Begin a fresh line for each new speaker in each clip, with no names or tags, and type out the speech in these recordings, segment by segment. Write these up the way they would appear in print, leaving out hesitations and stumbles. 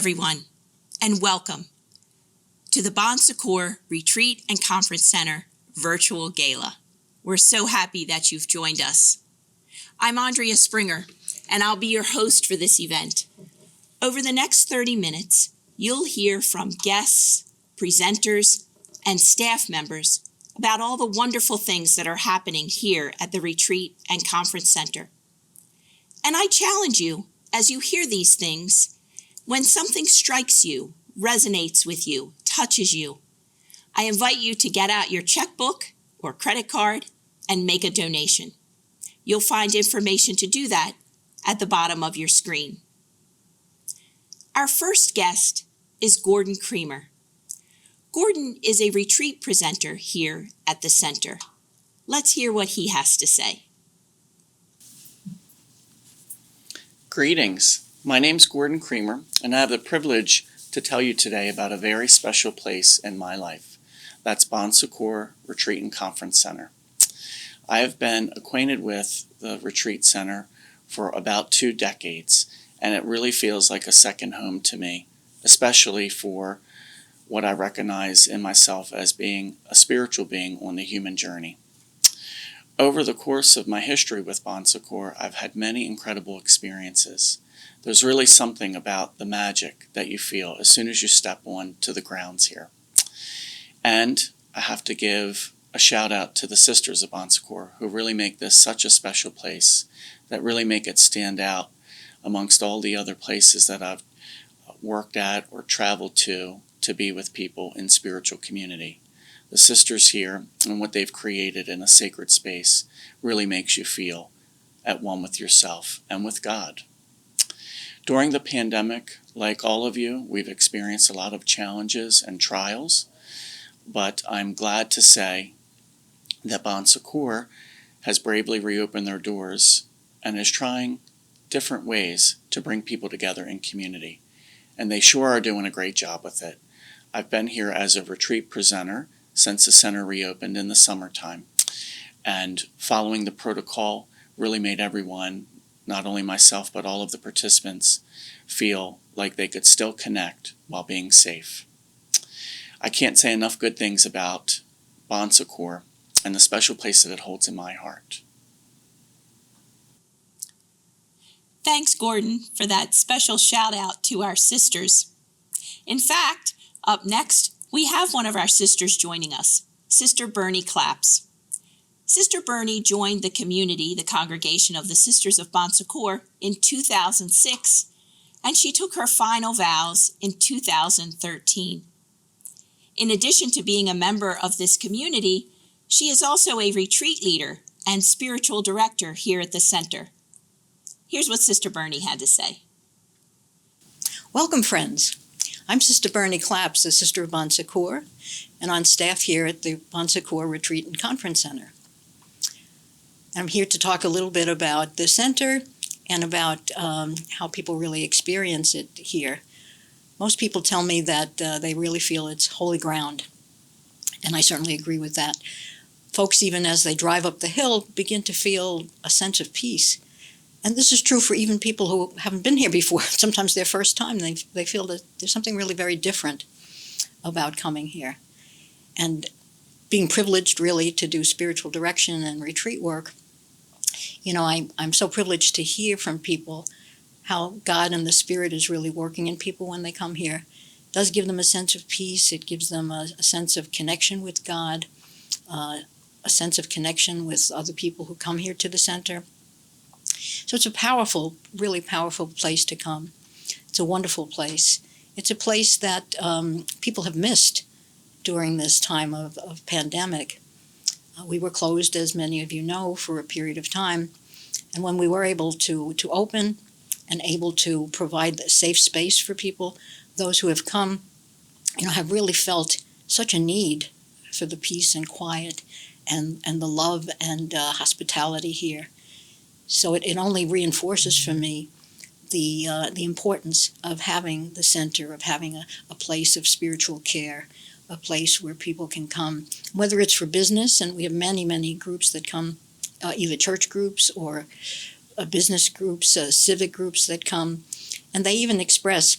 everyone, and welcome to the Bon Secours Retreat and Conference Center Virtual Gala. We're so happy that you've joined us. I'm Andrea Springer, and I'll be your host for this event. Over the next 30 minutes, you'll hear from guests, presenters, and staff members about all the wonderful things that are happening here at the Retreat and Conference Center. And I challenge you, as you hear these things, when something strikes you, resonates with you, touches you, I invite you to get out your checkbook or credit card and make a donation. You'll find information to do that at the bottom of your screen. Our first guest is Gordon Creamer. Gordon is a retreat presenter here at the center. Let's hear what he has to say.
Greetings. My name's Gordon Creamer, and I have the privilege to tell you today about a very special place in my life. That's Bon Secours Retreat and Conference Center. I have been acquainted with the Retreat Center for about 2 decades, and it really feels like a second home to me, especially for what I recognize in myself as being a spiritual being on the human journey. Over the course of my history with Bon Secours, I've had many incredible experiences. There's really something about the magic that you feel as soon as you step on to the grounds here. And I have to give a shout out to the Sisters of Bon Secours who really make this such a special place, that really make it stand out amongst all the other places that I've worked at or traveled to be with people in spiritual community. The sisters here and what they've created in a sacred space really makes you feel at one with yourself and with God. During the pandemic, like all of you, we've experienced a lot of challenges and trials, but I'm glad to say that Bon Secours has bravely reopened their doors and is trying different ways to bring people together in community. And they sure are doing a great job with it. I've been here as a retreat presenter since the center reopened in the summertime. And following the protocol really made everyone, not only myself, but all of the participants, feel like they could still connect while being safe. I can't say enough good things about Bon Secours and the special place that it holds in my heart.
Thanks, Gordon, for that special shout out to our sisters. In fact, up next, we have one of our sisters joining us, Sister Bernie Claps. Sister Bernie joined the community, the congregation of the Sisters of Bon Secours, in 2006, and she took her final vows in 2013. In addition to being a member of this community, she is also a retreat leader and spiritual director here at the center. Here's what Sister Bernie had to say.
Welcome, friends. I'm Sister Bernie Claps, the Sister of Bon Secours, and on staff here at the Bon Secours Retreat and Conference Center. I'm here to talk a little bit about the center and about how people really experience it here. Most people tell me that they really feel it's holy ground, and I certainly agree with that. Folks, even as they drive up the hill, begin to feel a sense of peace. And this is true for even people who haven't been here before. Sometimes their first time, they feel that there's something really very different about coming here. And being privileged really to do spiritual direction and retreat work, you know, I'm so privileged to hear from people how God and the Spirit is really working in people when they come here. It does give them a sense of peace. It gives them a sense of connection with God, a sense of connection with other people who come here to the center. So it's a powerful, really powerful place to come. It's a wonderful place. It's a place that people have missed during this time of pandemic. We were closed, as many of you know, for a period of time. And when we were able to open and able to provide a safe space for people, those who have come, you know, have really felt such a need for the peace and quiet and the love and hospitality here. So it only reinforces for me the importance of having the center, of having a place of spiritual care, a place where people can come, whether it's for business, and we have many, many groups that come, either church groups or business groups, civic groups that come, and they even express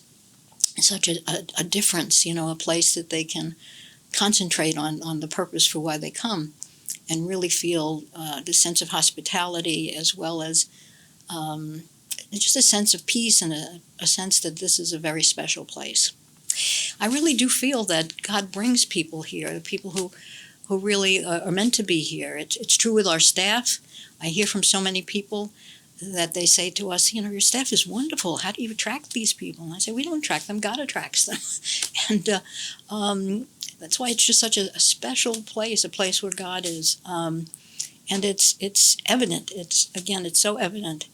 such a difference, a place that they can concentrate on the purpose for why they come and really feel the sense of hospitality as well as just a sense of peace and a sense that this is a very special place. I really do feel that God brings people here, the people who really are meant to be here. It's true with our staff. I hear from so many people that they say to us, your staff is wonderful. How do you attract these people? And I say, we don't attract them. God attracts them. And that's why it's just such a special place, a place where God is. And it's evident. It's so evident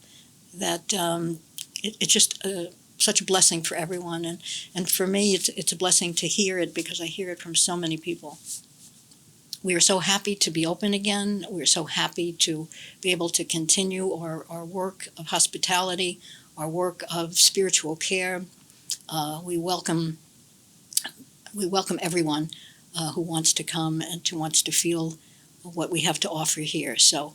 that it's just such a blessing for everyone. And for me, it's a blessing to hear it because I hear it from so many people. We are so happy to be open again. We're so happy to be able to continue our work of hospitality, our work of spiritual care. We welcome everyone who wants to come and who wants to feel what we have to offer here. So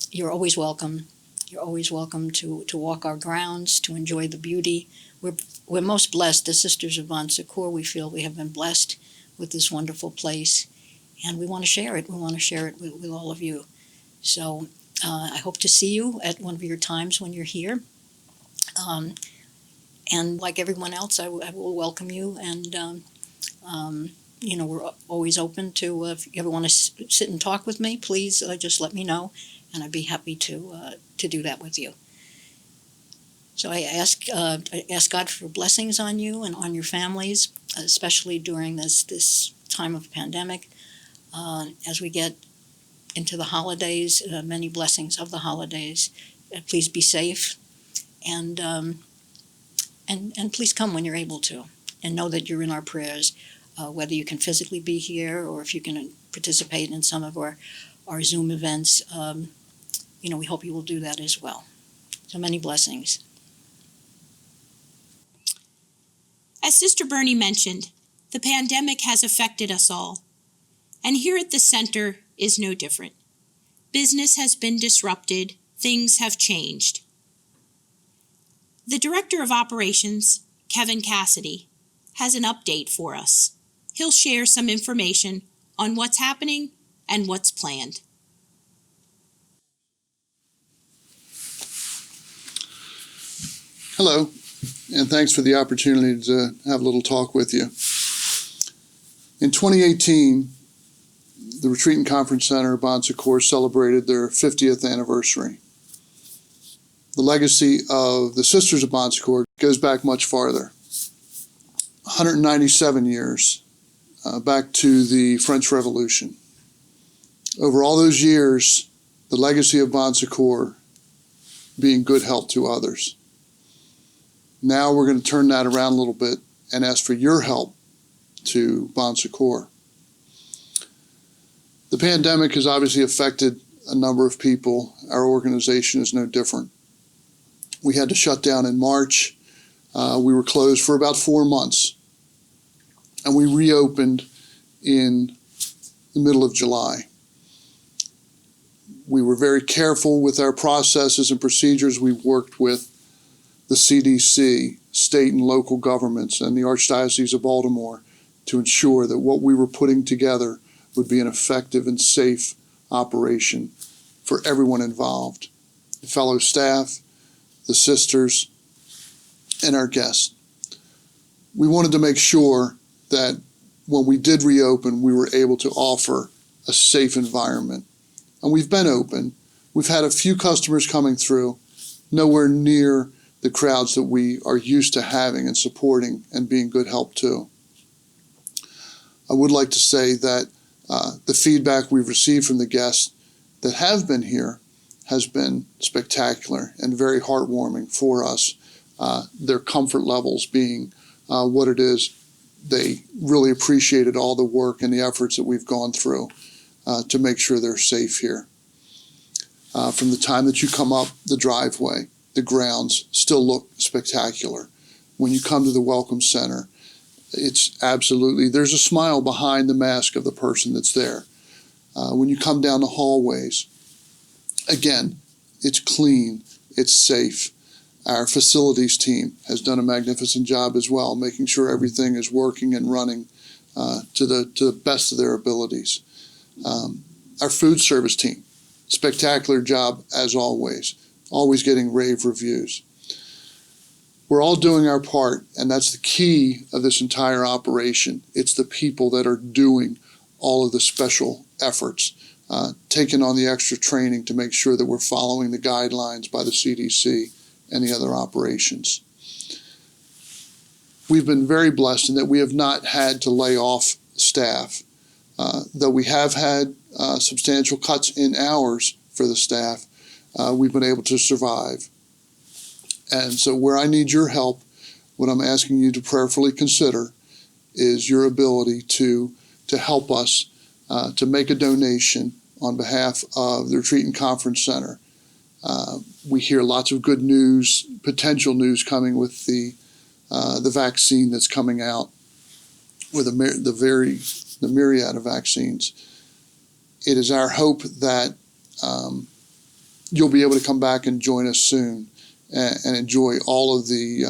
you're always welcome. You're always welcome to walk our grounds, to enjoy the beauty. We're most blessed, the Sisters of Bon Secours. We feel we have been blessed with this wonderful place, and we want to share it. We want to share it with all of you. So I hope to see you at one of your times when you're here. And like everyone else, I will welcome you. And, we're always open to, if you ever want to sit and talk with me, please just let me know, and I'd be happy to do that with you. So I ask God for blessings on you and on your families, especially during this time of pandemic. As we get into the holidays, many blessings of the holidays. Please be safe, and please come when you're able to, and know that you're in our prayers, whether you can physically be here or if you can participate in some of our Zoom events. We hope you will do that as well. So many blessings.
As Sister Bernie mentioned, the pandemic has affected us all, and here at the center is no different. Business has been disrupted, things have changed. The Director of Operations, Kevin Cassidy, has an update for us. He'll share some information on what's happening and what's planned.
Hello, and thanks for the opportunity to have a little talk with you. In 2018, the Retreat and Conference Center, Bon Secours, celebrated their 50th anniversary. The legacy of the Sisters of Bon Secours goes back much farther, 197 years, back to the French Revolution. Over all those years, the legacy of Bon Secours being good help to others. Now we're going to turn that around a little bit and ask for your help to Bon Secours. The pandemic has obviously affected a number of people. Our organization is no different. We had to shut down in March. We were closed for about 4 months. And we reopened in the middle of July. We were very careful with our processes and procedures. We worked with the CDC, state and local governments, and the Archdiocese of Baltimore to ensure that what we were putting together would be an effective and safe operation for everyone involved, the fellow staff, the sisters, and our guests. We wanted to make sure that when we did reopen, we were able to offer a safe environment. And we've been open. We've had a few customers coming through, nowhere near the crowds that we are used to having and supporting and being good help to. I would like to say that the feedback we've received from the guests that have been here has been spectacular and very heartwarming for us. Their comfort levels being what it is. They really appreciated all the work and the efforts that we've gone through to make sure they're safe here. From the time that you come up the driveway, the grounds still look spectacular. When you come to the Welcome Center, it's absolutely, there's a smile behind the mask of the person that's there. When you come down the hallways, again, it's clean, it's safe. Our facilities team has done a magnificent job as well, making sure everything is working and running to the best of their abilities. Our food service team, spectacular job as always getting rave reviews. We're all doing our part, and that's the key of this entire operation. It's the people that are doing all of the special efforts, taking on the extra training to make sure that we're following the guidelines by the CDC and the other operations. We've been very blessed in that we have not had to lay off staff, though we have had substantial cuts in hours for the staff. We've been able to survive. And so where I need your help, what I'm asking you to prayerfully consider is your ability to help us to make a donation on behalf of the Retreat and Conference Center. We hear lots of good news, potential news coming with the vaccine that's coming out, with the myriad of vaccines. It is our hope that you'll be able to come back and join us soon and enjoy all of the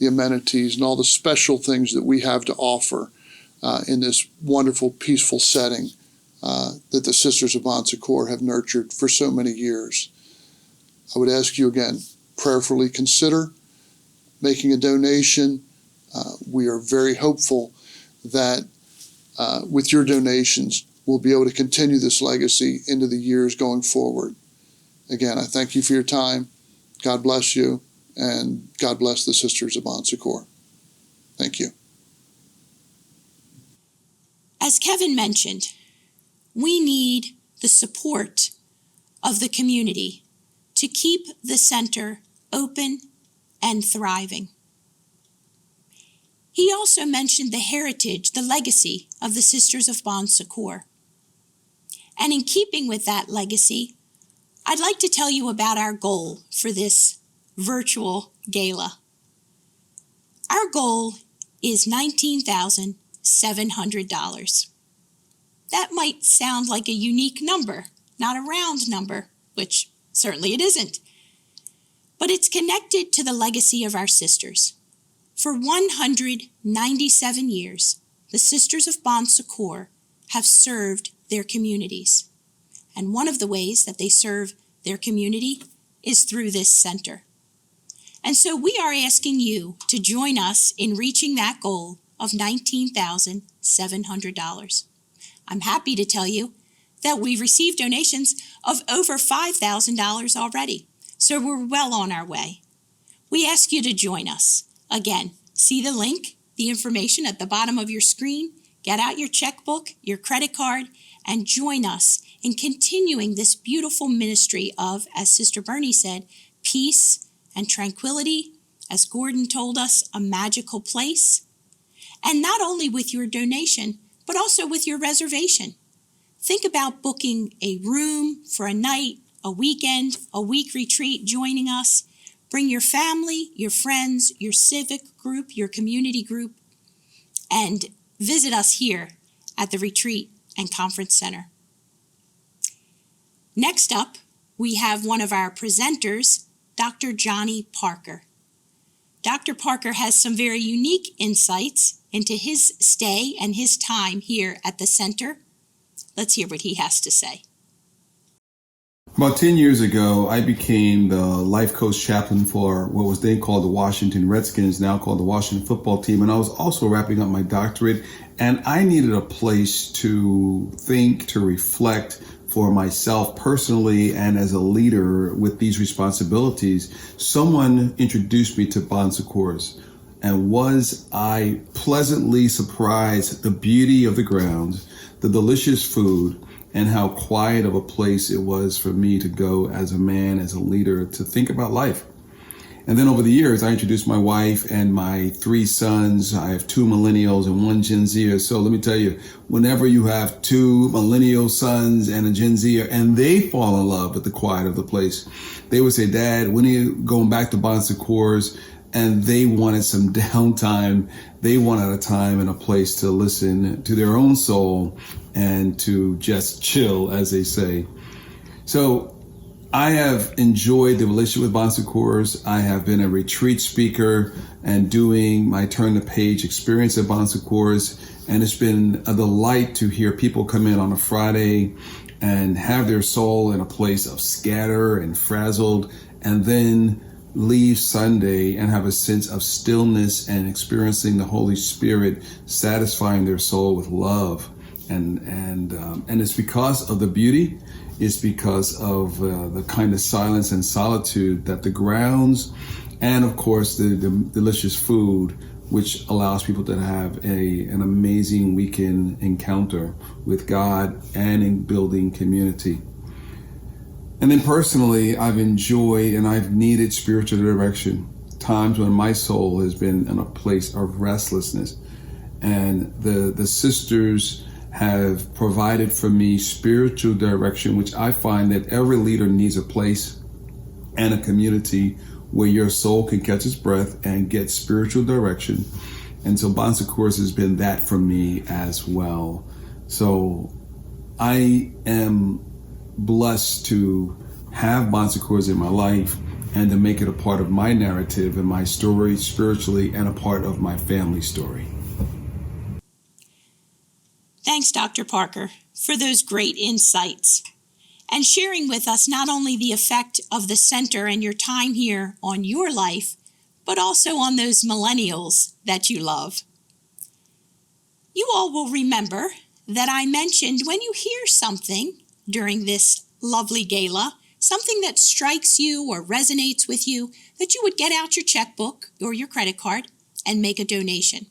amenities and all the special things that we have to offer in this wonderful, peaceful setting that the Sisters of Bon Secours have nurtured for so many years. I would ask you again, prayerfully consider making a donation. We are very hopeful that with your donations, we'll be able to continue this legacy into the years going forward. Again, I thank you for your time. God bless you, and God bless the Sisters of Bon Secours. Thank you.
As Kevin mentioned, we need the support of the community to keep the center open and thriving. He also mentioned the heritage, the legacy of the Sisters of Bon Secours. And in keeping with that legacy, I'd like to tell you about our goal for this virtual gala. Our goal is $19,700. That might sound like a unique number, not a round number, which certainly it isn't. But it's connected to the legacy of our sisters. For 197 years, the Sisters of Bon Secours have served their communities. And one of the ways that they serve their community is through this center. And so we are asking you to join us in reaching that goal of $19,700. I'm happy to tell you that we've received donations of over $5,000 already, so we're well on our way. We ask you to join us. Again, see the link, the information at the bottom of your screen, get out your checkbook, your credit card, and join us in continuing this beautiful ministry of, as Sister Bernie said, peace and tranquility, as Gordon told us, a magical place. And not only with your donation, but also with your reservation. Think about booking a room for a night, a weekend, a week retreat, joining us. Bring your family, your friends, your civic group, your community group, and visit us here at the Retreat and Conference Center. Next up, we have one of our presenters, Dr. Johnny Parker. Dr. Parker has some very unique insights into his stay and his time here at the center. Let's hear what he has to say.
About 10 years ago, I became the life coach chaplain for what was then called the Washington Redskins, now called the Washington football team. And I was also wrapping up my doctorate, and I needed a place to think, to reflect for myself personally and as a leader with these responsibilities. Someone introduced me to Bon Secours, and was I pleasantly surprised the beauty of the grounds, the delicious food, and how quiet of a place it was for me to go as a man, as a leader, to think about life. And then over the years, I introduced my wife and my 3 sons. I have 2 millennials and 1 Gen Zer. So let me tell you, whenever you have 2 millennial sons and a Gen Zer, and they fall in love with the quiet of the place, they would say, "Dad, when are you going back to Bon Secours?" And they wanted some downtime. They wanted a time and a place to listen to their own soul and to just chill, as they say. So I have enjoyed the relationship with Bon Secours. I have been a retreat speaker and doing my Turn the Page experience at Bon Secours. And it's been a delight to hear people come in on a Friday and have their soul in a place of scatter and frazzled, and then leave Sunday and have a sense of stillness and experiencing the Holy Spirit satisfying their soul with love. And it's because of the beauty. It's because of the kind of silence and solitude that the grounds, and of course the delicious food, which allows people to have an amazing weekend encounter with God and in building community. And then personally, I've enjoyed and I've needed spiritual direction. Times when my soul has been in a place of restlessness, and the sisters have provided for me spiritual direction, which I find that every leader needs a place and a community where your soul can catch its breath and get spiritual direction. And so Bon Secours has been that for me as well. So I am blessed to have Bon Secours in my life and to make it a part of my narrative and my story spiritually, and a part of my family story.
Thanks, Dr. Parker, for those great insights and sharing with us not only the effect of the center and your time here on your life, but also on those millennials that you love. You all will remember that I mentioned when you hear something during this lovely gala, something that strikes you or resonates with you, that you would get out your checkbook or your credit card and make a donation.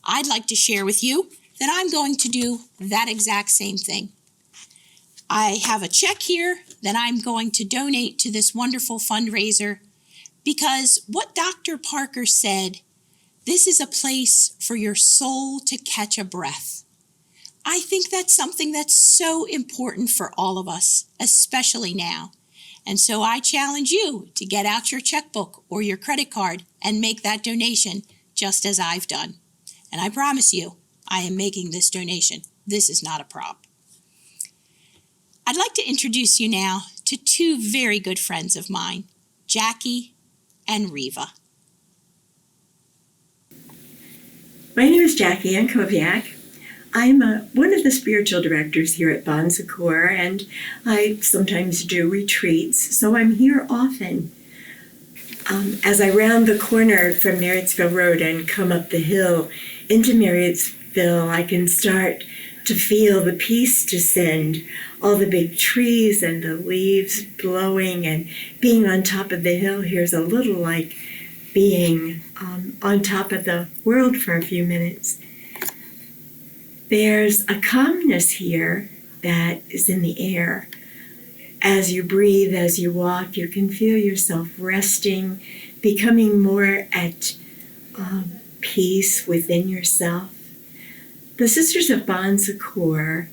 I'd like to share with you that I'm going to do that exact same thing. I have a check here that I'm going to donate to this wonderful fundraiser, because what Dr. Parker said, this is a place for your soul to catch a breath. I think that's something that's so important for all of us, especially now. And so I challenge you to get out your checkbook or your credit card and make that donation, just as I've done. And I promise you, I am making this donation. This is not a prop. I'd like to introduce you now to two very good friends of mine, Jackie and Reva.
My name is Jackie Ankoviak. I'm one of the spiritual directors here at Bon Secours, and I sometimes do retreats, so I'm here often. As I round the corner from Marriottsville Road and come up the hill into Marriottsville, I can start to feel the peace descend, all the big trees and the leaves blowing, and being on top of the hill here is a little like being on top of the world for a few minutes. There's a calmness here that is in the air. As you breathe, as you walk, you can feel yourself resting, becoming more at peace within yourself. The Sisters of Bon Secours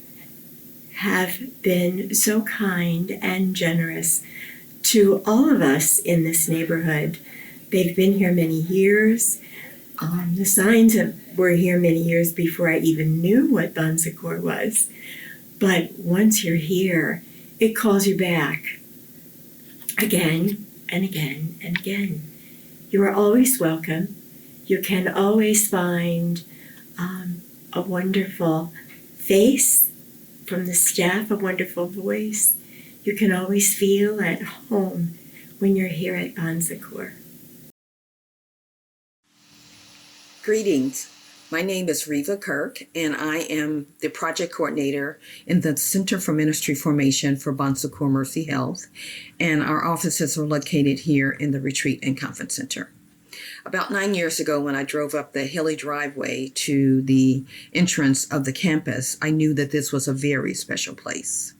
have been so kind and generous to all of us in this neighborhood. They've been here many years. The signs were here many years before I even knew what Bon Secours was. But once you're here, it calls you back again and again and again. You are always welcome. You can always find a wonderful face from the staff, a wonderful voice. You can always feel at home when you're here at Bon Secours.
Greetings. My name is Reva Kirk, and I am the project coordinator in the Center for Ministry Formation for Bon Secours Mercy Health, and our offices are located here in the Retreat and Conference Center. About 9 years ago, when I drove up the hilly driveway to the entrance of the campus, I knew that this was a very special place.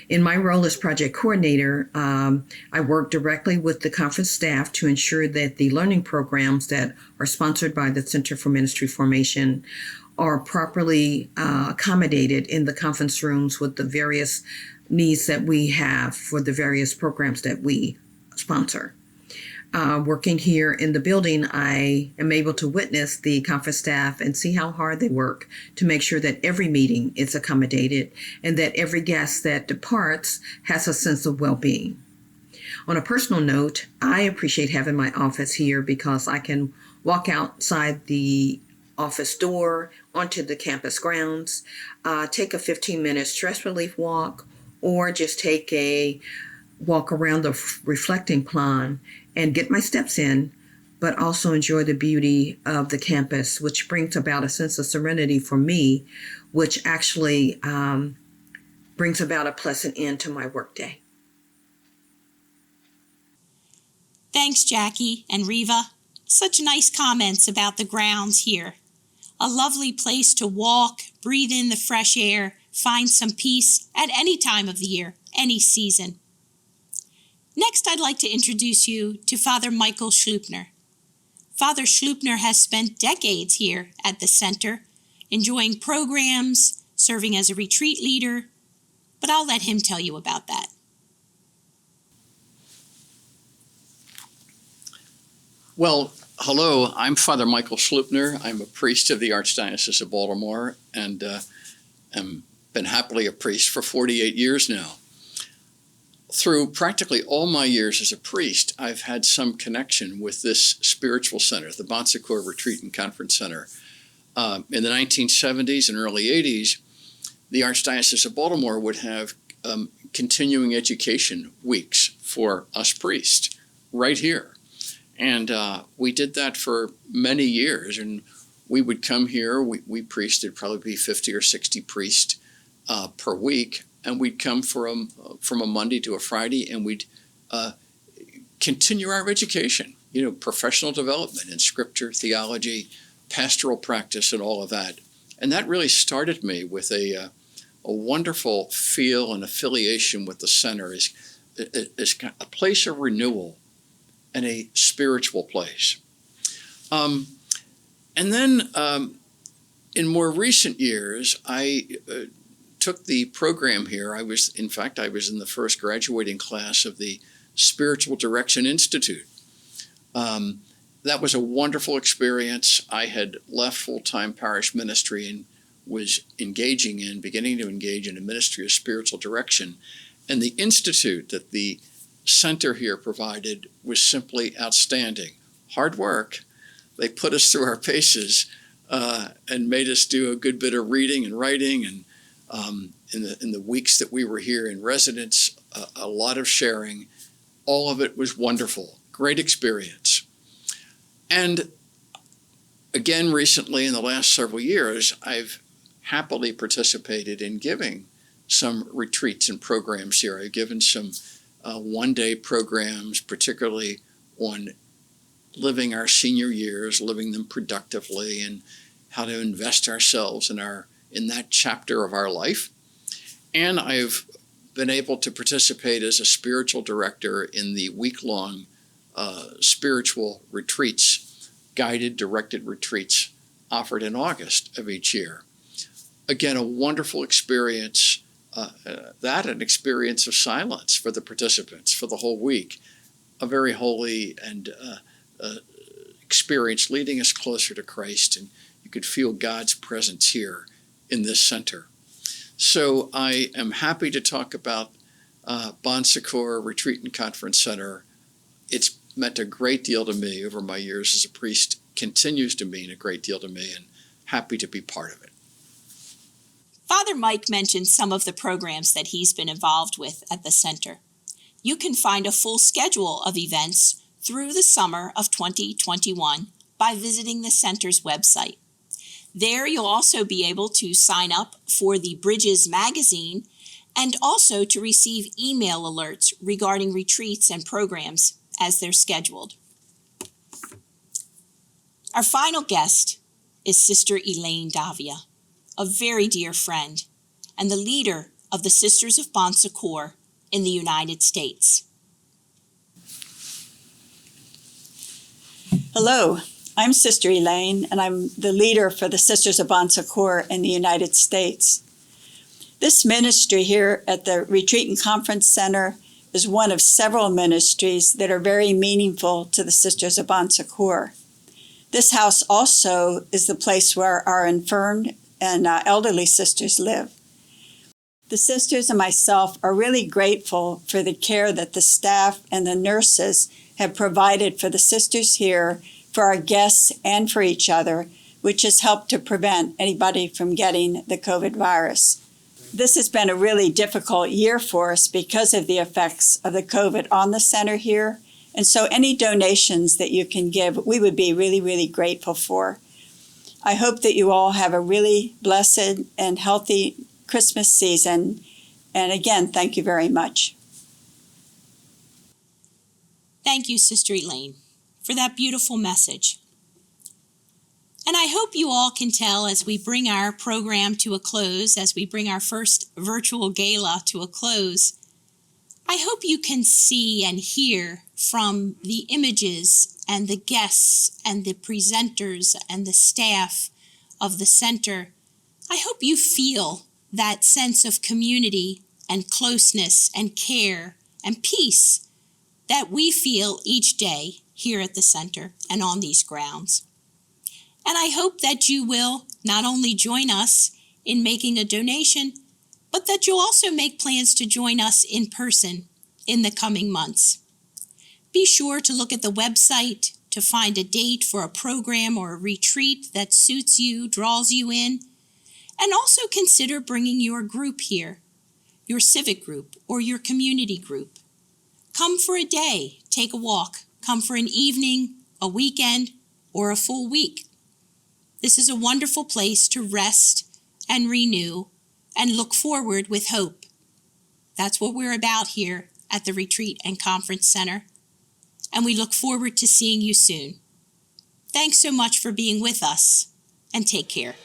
In my role as project coordinator, I work directly with the conference staff to ensure that the learning programs that are sponsored by the Center for Ministry Formation are properly accommodated in the conference rooms with the various needs that we have for the various programs that we sponsor. Working here in the building, I am able to witness the conference staff and see how hard they work to make sure that every meeting is accommodated and that every guest that departs has a sense of well-being. On a personal note, I appreciate having my office here because I can walk outside the office door onto the campus grounds, take a 15-minute stress relief walk, or just take a walk around the reflecting pond and get my steps in, but also enjoy the beauty of the campus, which brings about a sense of serenity for me, which actually brings about a pleasant end to my workday.
Thanks, Jackie and Riva. Such nice comments about the grounds here. A lovely place to walk, breathe in the fresh air, find some peace at any time of the year, any season. Next, I'd like to introduce you to Father Michael Schlupner. Father Schlupner has spent decades here at the center, enjoying programs, serving as a retreat leader, but I'll let him tell you about that.
Well, hello, I'm Father Michael Schlupner. I'm a priest of the Archdiocese of Baltimore and have been happily a priest for 48 years now. Through practically all my years as a priest, I've had some connection with this spiritual center, the Bon Secours Retreat and Conference Center. In the 1970s and early 80s, the Archdiocese of Baltimore would have continuing education weeks for us priests right here. And we did that for many years, and we would come here. We priests, there'd probably be 50 or 60 priests per week, and we'd come from a Monday to a Friday, and we'd continue our education, professional development in scripture, theology, pastoral practice, and all of that. And that really started me with a wonderful feel and affiliation with the center as a place of renewal and a spiritual place. And then in more recent years, I took the program here. I was in the first graduating class of the Spiritual Direction Institute. That was a wonderful experience. I had left full-time parish ministry and was beginning to engage in a ministry of spiritual direction. And the institute that the center here provided was simply outstanding. Hard work. They put us through our paces and made us do a good bit of reading and writing. And in the weeks that we were here in residence, a lot of sharing. All of it was wonderful. Great experience. And again, recently, in the last several years, I've happily participated in giving some retreats and programs here. I've given some one-day programs, particularly on living our senior years, living them productively, and how to invest ourselves in that chapter of our life. And I've been able to participate as a spiritual director in the week-long spiritual retreats, guided, directed retreats offered in August of each year. Again, a wonderful experience. An experience of silence for the participants for the whole week, a very holy and experience leading us closer to Christ, and you could feel God's presence here in this center. So I am happy to talk about Bon Secours Retreat and Conference Center. It's meant a great deal to me over my years as a priest, continues to mean a great deal to me, and happy to be part of it.
Father Mike mentioned some of the programs that he's been involved with at the center. You can find a full schedule of events through the summer of 2021 by visiting the center's website. There you'll also be able to sign up for the Bridges magazine and also to receive email alerts regarding retreats and programs as they're scheduled. Our final guest is Sister Elaine Davia, a very dear friend, and the leader of the Sisters of Bon Secours in the United States.
Hello, I'm Sister Elaine, and I'm the leader for the Sisters of Bon Secours in the United States. This ministry here at the Retreat and Conference Center is one of several ministries that are very meaningful to the Sisters of Bon Secours. This house also is the place where our infirmed and elderly sisters live. The sisters and myself are really grateful for the care that the staff and the nurses have provided for the sisters here, for our guests, and for each other, which has helped to prevent anybody from getting the COVID virus. This has been a really difficult year for us because of the effects of the COVID on the center here. And so any donations that you can give, we would be really, really grateful for. I hope that you all have a really blessed and healthy Christmas season. And again, thank you very much.
Thank you, Sister Elaine, for that beautiful message. And I hope you all can tell as we bring our program to a close, as we bring our first virtual gala to a close, I hope you can see and hear from the images and the guests and the presenters and the staff of the center. I hope you feel that sense of community and closeness and care and peace that we feel each day here at the center and on these grounds. And I hope that you will not only join us in making a donation, but that you'll also make plans to join us in person in the coming months. Be sure to look at the website to find a date for a program or a retreat that suits you, draws you in, and also consider bringing your group here, your civic group or your community group. Come for a day, take a walk. Come for an evening, a weekend, or a full week. This is a wonderful place to rest and renew and look forward with hope. That's what we're about here at the Retreat and Conference Center, and we look forward to seeing you soon. Thanks so much for being with us, and take care.